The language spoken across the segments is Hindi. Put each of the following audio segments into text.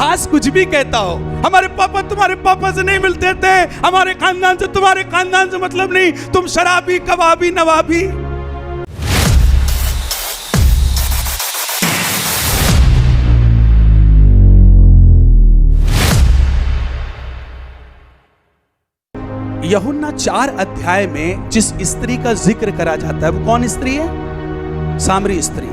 इतिहास कुछ भी कहता हो, हमारे पापा तुम्हारे पापा से नहीं मिलते थे, हमारे खानदान से तुम्हारे खानदान से मतलब नहीं, तुम शराबी कबाबी नवाबी। यूहन्ना 4 अध्याय में जिस स्त्री का जिक्र करा जाता है वो कौन स्त्री है? सामरी स्त्री।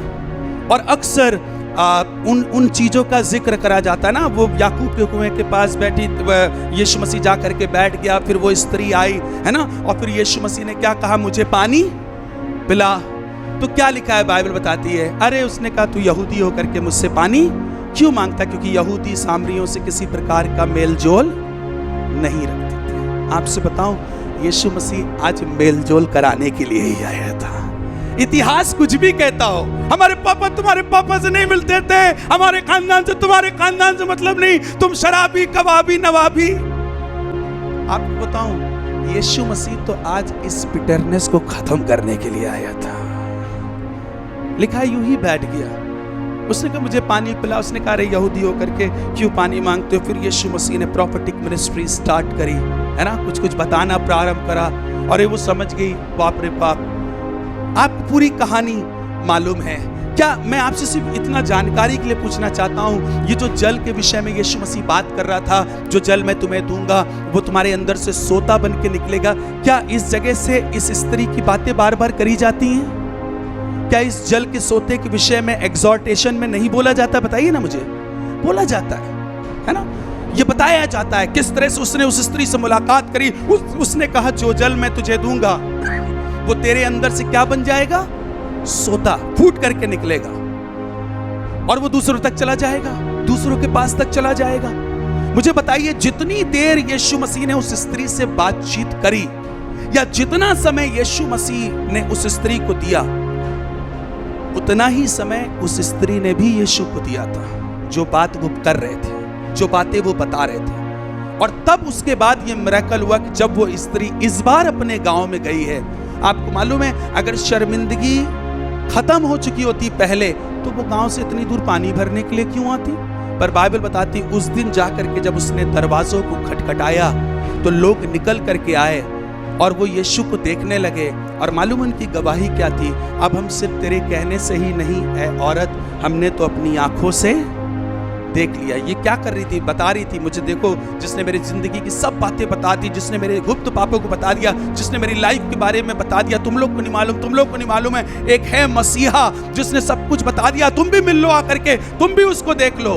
और अक्सर उन चीजों का जिक्र करा जाता है ना, वो याकूब के कुएं के पास बैठी, यीशु मसीह जा करके बैठ गया, फिर वो स्त्री आई है ना, और फिर यीशु मसीह ने क्या कहा, मुझे पानी पिला। तो क्या लिखा है बाइबल बताती है, अरे उसने कहा तू यहूदी होकर के मुझसे पानी क्यों मांगता? क्योंकि यहूदी सामरियों से किसी प्रकार का मेल जोल नहीं रखते थे। आपसे बताऊं, यीशु मसीह आज मेल जोल कराने के लिए ही आया था। इतिहास कुछ भी कहता हो, हमारे पापा तुम्हारे पापा से नहीं मिलते थे, हमारे खानदान से तुम्हारे खानदान से मतलब नहीं, तुम शराबी कबाबी नवाबी। आपको बताऊं, यीशु मसीह तो आज इस बिटरनेस को खत्म करने के लिए आया था। लिखा यूं ही बैठ गया, उसने कहा मुझे पानी पिला। उसने कहा रे यहूदी होकर के क्यों पानी मांगते हो? फिर यीशु मसीह ने प्रोफेटिक मिनिस्ट्री स्टार्ट करी, है ना, कुछ कुछ बताना प्रारंभ करा, और वो समझ गई, बाप रे बाप। आपको पूरी कहानी मालूम है क्या? मैं आपसे सिर्फ इतना जानकारी के लिए पूछना चाहता हूं, ये जो जल के विषय में यीशु मसीह बात कर रहा था, जो जल मैं तुम्हें दूंगा वो तुम्हारे अंदर से सोता बन के निकलेगा, क्या इस जगह से इस स्त्री की बातें बार बार करी जाती हैं? क्या इस जल के सोते के विषय में एग्जॉर्टेशन में नहीं बोला जाता? बताइए ना मुझे। बोला जाता है ना, ये बताया जाता है किस तरह से उसने उस स्त्री से मुलाकात करी। उसने कहा जो जल मैं तुझे दूंगा वो तेरे अंदर से क्या बन जाएगा? सोता, फूट करके निकलेगा, और वो दूसरों तक चला जाएगा, दूसरों के पास तक चला जाएगा। मुझे बताइए, जितनी देर यीशु मसीह ने उस स्त्री से बातचीत करी, या जितना समय यीशु मसीह ने उस स्त्री को दिया, उतना ही समय उस स्त्री ने भी यीशु को दिया था। जो बात वो कर रहे थे, जो बातें वो बता रहे थे। और तब उसके बाद ये मिरेकल हुआ कि जब वो स्त्री इस बार अपने गांव में गई है। आपको मालूम है, अगर शर्मिंदगी खत्म हो चुकी होती पहले, तो वो गांव से इतनी दूर पानी भरने के लिए क्यों आती? पर बाइबल बताती उस दिन जाकर के जब उसने दरवाजों को खटखटाया तो लोग निकल करके आए और वो यीशु को देखने लगे। और मालूम उनकी गवाही क्या थी? अब हम सिर्फ तेरे कहने से ही नहीं है औरत, हमने तो अपनी आंखों से देख लिया। ये क्या कर रही थी? बता रही थी, मुझे देखो, जिसने मेरी जिंदगी की सब बातें बता दी, जिसने मेरे गुप्त पापों को बता दिया, जिसने मेरी लाइफ के बारे में बता दिया। तुम लोग को नहीं मालूम, तुम लोग को नहीं मालूम है, एक है मसीहा जिसने सब कुछ बता दिया। तुम भी मिल लो आकर के, तुम भी उसको देख लो।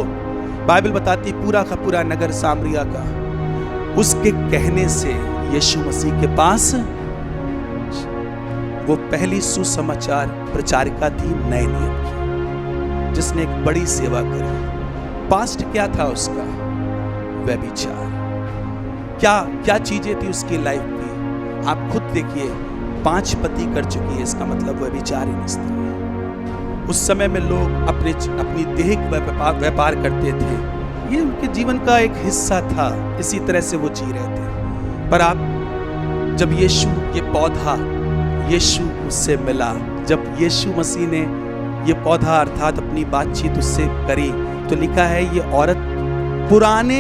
बाइबल बताती पूरा का पूरा नगर सामरिया का उसके कहने से यीशु मसीह के पास, वो पहली सुसमाचार प्रचारिका थी नए नियम की, जिसने एक बड़ी सेवा करी। पास्ट क्या था उसका? व्यभिचार। क्या क्या चीजें थी उसकी लाइफ में? आप खुद देखिए, 5 पति कर चुकी है, इसका मतलब व्यभिचारी स्त्री है। उस समय में लोग अपनी देह का व्यापार करते थे, ये उनके जीवन का एक हिस्सा था, इसी तरह से वो जी रहे थे। पर आप जब यीशु, ये पौधा यीशु उससे मिला, जब यीशु मसीह ने ये पौधा अर्थात अपनी बातचीत उससे करी, तो लिखा है ये औरत पुराने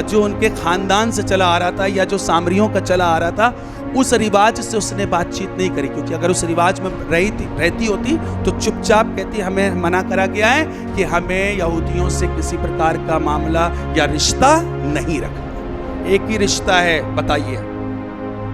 जो उनके खानदान से चला आ रहा था, या जो सामरियों का चला आ रहा था, उस रिवाज से उसने बातचीत नहीं करी। क्योंकि अगर उस रिवाज में रहती होती तो चुपचाप कहती, हमें मना करा गया है कि हमें यहूदियों से किसी प्रकार का मामला या रिश्ता नहीं रखना। एक ही रिश्ता है, बताइए।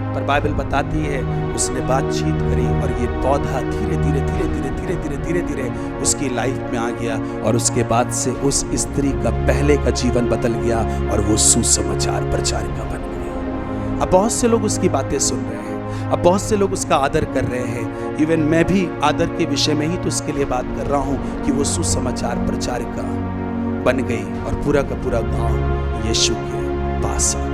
पर बाइबल बताती है उसने बातचीत करी, और ये पौधा धीरे धीरे धीरे धीरे धीरे धीरे धीरे धीरे उसकी लाइफ में आ गया। और उसके बाद से उस स्त्री का पहले का जीवन बदल गया, और वो सुसमाचार प्रचारिका बन गई। अब बहुत से लोग उसकी बातें सुन रहे हैं, अब बहुत से लोग उसका आदर कर रहे हैं। इवन मैं भी आदर के विषय में ही तो उसके लिए बात कर रहा हूँ कि वो सुसमाचार प्रचारिका बन गई, और पूरा का पूरा गाँव यीशु के पास आ